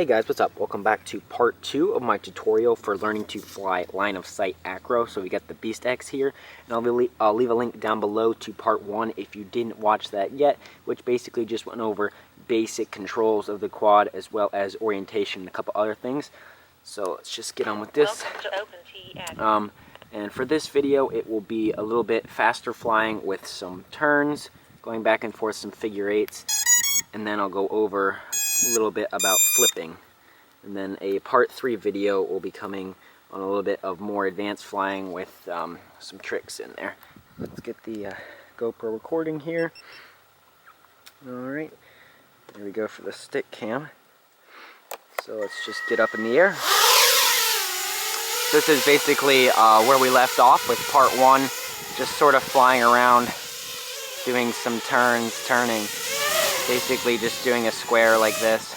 Hey guys, what's up? Welcome back to part 2 of my tutorial for learning to fly line of sight acro. So we got the Beast X here, and I'll leave a link down below to part 1 if you didn't watch that yet, which basically just went over basic controls of the quad as well as orientation and a couple other things. So let's just get on with this. And for this video, it will be a little bit faster flying with some turns, going back and forth, some figure eights, and then I'll go over a little bit about flipping. And then a part 3 video will be coming on a little bit of more advanced flying with some tricks in there. Let's get the GoPro recording here. Alright, there we go for the stick cam. So let's just get up in the air. This is basically where we left off with part 1, just sort of flying around, doing some turns, turning. Basically just doing a square like this.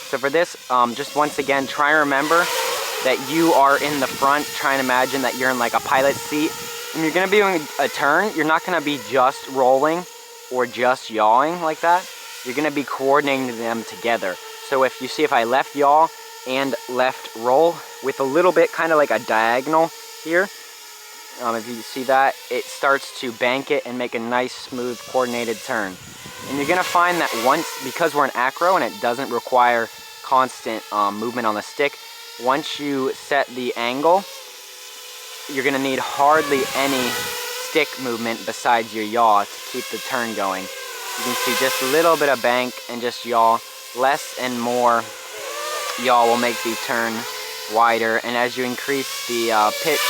So for this, just once again, try and remember that you are in the front. Try and imagine that you're in like a pilot seat. When you're going to be doing a turn, you're not going to be just rolling or just yawing like that. You're going to be coordinating them together. So if you see, if I left yaw and left roll with a little bit kind of like a diagonal here, if you see that, it starts to bank it and make a nice smooth coordinated turn. And you're going to find that once, because we're in acro and it doesn't require constant movement on the stick, once you set the angle, you're going to need hardly any stick movement besides your yaw to keep the turn going. You can see just a little bit of bank and just yaw. Less and more yaw will make the turn wider, and as you increase the pitch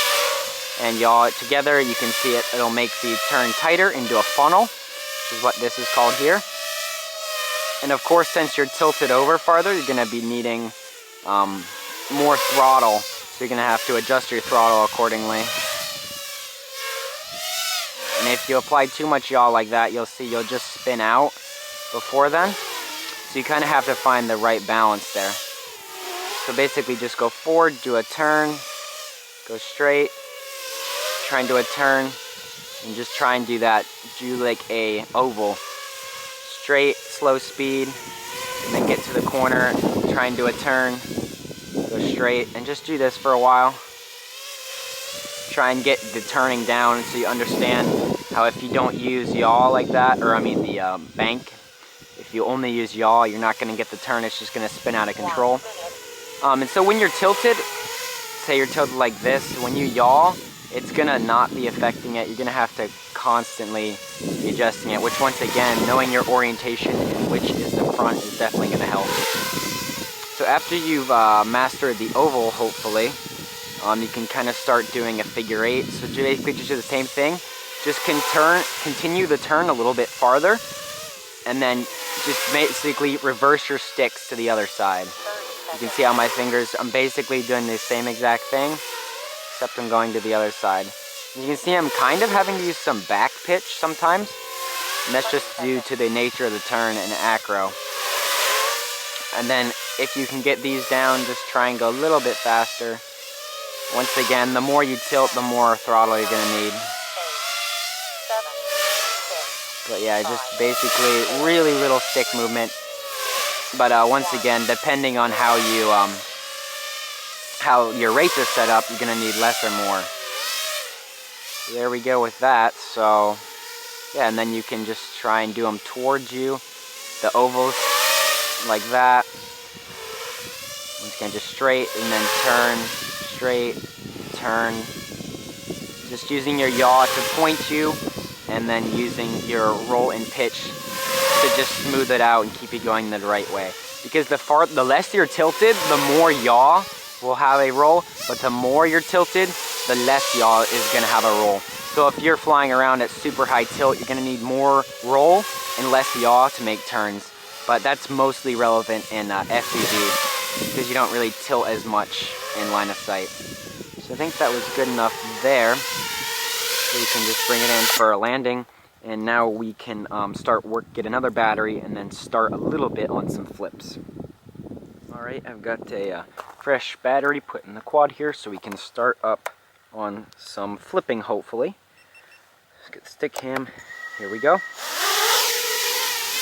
and yaw it together, you can see it'll make the turn tighter into a funnel, which is what this is called here. And of course, since you're tilted over farther, you're going to be needing more throttle, so you're going to have to adjust your throttle accordingly. And if you apply too much yaw like that, you'll see you'll just spin out before then. So you kind of have to find the right balance there. So basically just go forward, do a turn, go straight, try and do a turn, and just try and do that. Do like a oval. Straight, slow speed, and then get to the corner, try and do a turn, go straight, and just do this for a while. Try and get the turning down so you understand how if you don't use yaw like that, or I mean the bank, if you only use yaw, you're not going to get the turn, it's just going to spin out of control. And so when you're tilted, say you're tilted like this, when you yaw, it's going to not be affecting it. You're going to have to constantly be adjusting it, which once again, knowing your orientation and which is the front is definitely going to help. So after you've mastered the oval, hopefully, you can kind of start doing a figure eight. So basically just do the same thing. Just continue the turn a little bit farther, and then just basically reverse your sticks to the other side. You can see how my fingers, I'm basically doing the same exact thing, except I'm going to the other side. You can see I'm kind of having to use some back pitch sometimes, and that's just due to the nature of the turn in acro. And then if you can get these down, just try and go a little bit faster. Once again, the more you tilt, the more throttle you're going to need. But yeah, just basically really little stick movement. But once again, depending on how you how your race is set up, you're going to need less or more. So there we go with that. So yeah, and then you can just try and do them towards you, the ovals like that. Once again, just straight, and then turn, straight, turn. Just using your yaw to point you, and then using your roll and pitch to just smooth it out and keep it going the right way. Because the less you're tilted, the more yaw will have a roll, but the more you're tilted, the less yaw is going to have a roll. So if you're flying around at super high tilt, you're going to need more roll and less yaw to make turns. But that's mostly relevant in FPV, because you don't really tilt as much in line of sight. So I think that was good enough there. So we can just bring it in for a landing. And now we can get another battery and then start a little bit on some flips. Alright, I've got a fresh battery put in the quad here so we can start up on some flipping, hopefully. Let's get the stick cam. Here we go.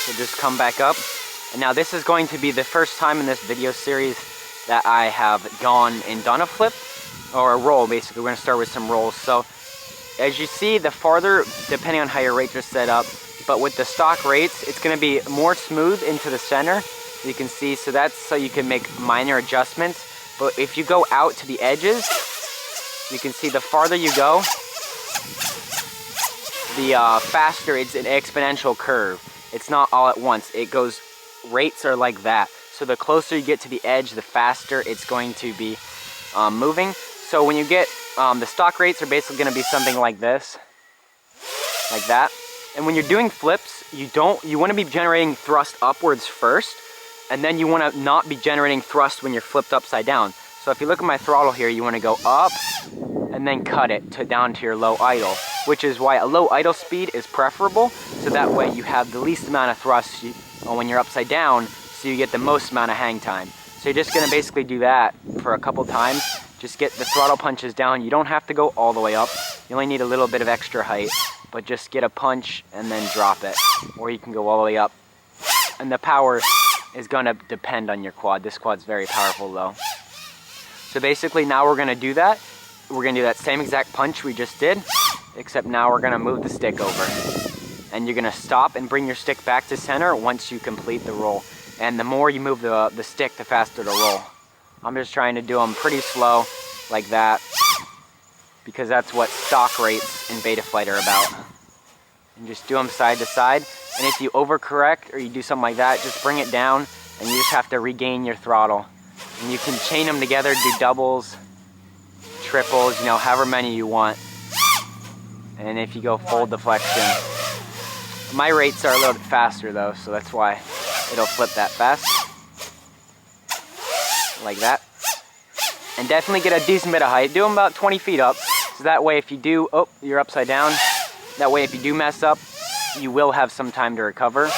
So just come back up, And now this is going to be the first time in this video series that I have gone and done a flip, or a roll basically. We're going to start with some rolls. So as you see, the farther, depending on how your rates are set up, but with the stock rates, it's going to be more smooth into the center. You can see, so that's so you can make minor adjustments. But if you go out to the edges, you can see the farther you go, the faster. It's an exponential curve. It's not all at once. It goes, rates are like that. So the closer you get to the edge, the faster it's going to be moving. So when you get, the stock rates are basically going to be something like this, like that. And when you're doing flips, you want to be generating thrust upwards first, and then you want to not be generating thrust when you're flipped upside down. So if you look at my throttle here, you want to go up and then cut it down to your low idle, which is why a low idle speed is preferable, so that way you have the least amount of thrust when you're upside down, so you get the most amount of hang time. So you're just going to basically do that for a couple times. Just get the throttle punches down. You don't have to go all the way up. You only need a little bit of extra height, but just get a punch and then drop it. Or you can go all the way up. And the power is going to depend on your quad. This quad's very powerful though. So basically now we're going to do that. We're going to do that same exact punch we just did, except now we're going to move the stick over. And you're going to stop and bring your stick back to center once you complete the roll. And the more you move the stick, the faster to roll. I'm just trying to do them pretty slow, like that, because that's what stock rates in Betaflight are about. And just do them side to side. And if you overcorrect or you do something like that, just bring it down and you just have to regain your throttle. And you can chain them together, do doubles, triples, you know, however many you want. And if you go full deflection, my rates are a little bit faster though, so that's why it'll flip that fast. Like that. And definitely get a decent bit of height. Do them about 20 feet up. So that way if you do, oh, you're upside down. That way if you do mess up, you will have some time to recover.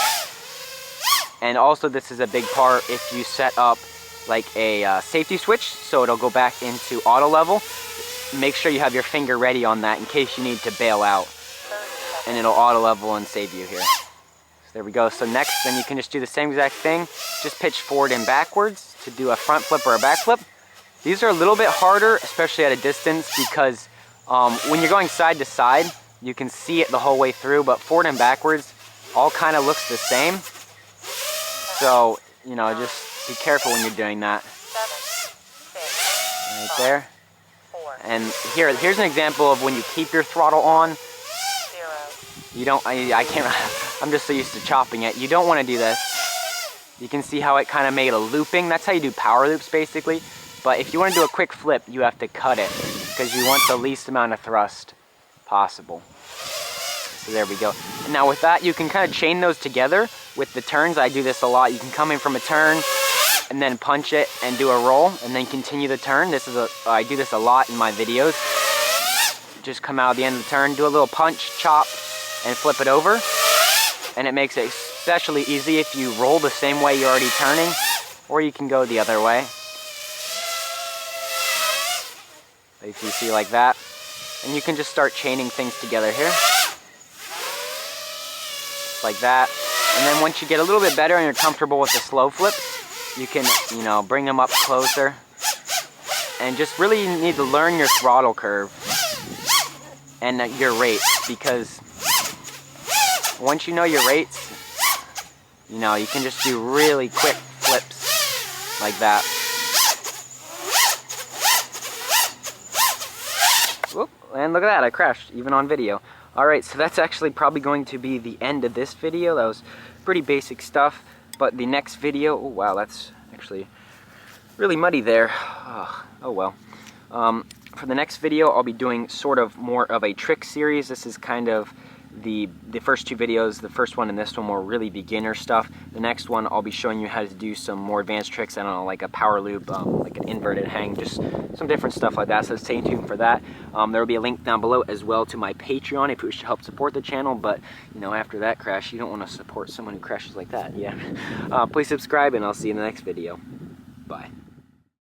And also this is a big part if you set up like a safety switch, so it'll go back into auto level. Make sure you have your finger ready on that in case you need to bail out. And it'll auto level and save you here. So there we go. So next, then you can just do the same exact thing. Just pitch forward and backwards to do a front flip or a back flip. These are a little bit harder, especially at a distance, because when you're going side to side, you can see it the whole way through, but forward and backwards all kind of looks the same. So, you know, just be careful when you're doing that. Right there. And here's an example of when you keep your throttle on. You don't, I can't, I'm just so used to chopping it. You don't want to do this. You can see how it kind of made a looping. That's how you do power loops basically. But if you want to do a quick flip, you have to cut it because you want the least amount of thrust possible. So there we go. And now with that, you can kind of chain those together with the turns. I do this a lot. You can come in from a turn and then punch it and do a roll and then continue the turn. I do this a lot in my videos. Just come out at the end of the turn, do a little punch, chop, and flip it over. And it makes it especially easy if you roll the same way you're already turning, or you can go the other way. If you see like that, and you can just start chaining things together here. Like that. And then once you get a little bit better and you're comfortable with the slow flips, you can, you know, bring them up closer. And just really need to learn your throttle curve and your rates, because once you know your rates, you know, you can just do really quick flips like that. Whoop, and look at that, I crashed, even on video. Alright, so that's actually probably going to be the end of this video. That was pretty basic stuff, but the next video, oh wow, that's actually really muddy there. Oh well. For the next video, I'll be doing sort of more of a trick series. This is kind of the first two videos. The first one and this one were really beginner stuff. The next one, I'll be showing you how to do some more advanced tricks. I don't know, like a power loop, like an inverted hang, just some different stuff like that. So stay tuned for that. There will be a link down below as well to my Patreon if you wish to help support the channel. But you know, after that crash, you don't want to support someone who crashes like that. Yeah. Please subscribe, and I'll see you in the next video. Bye.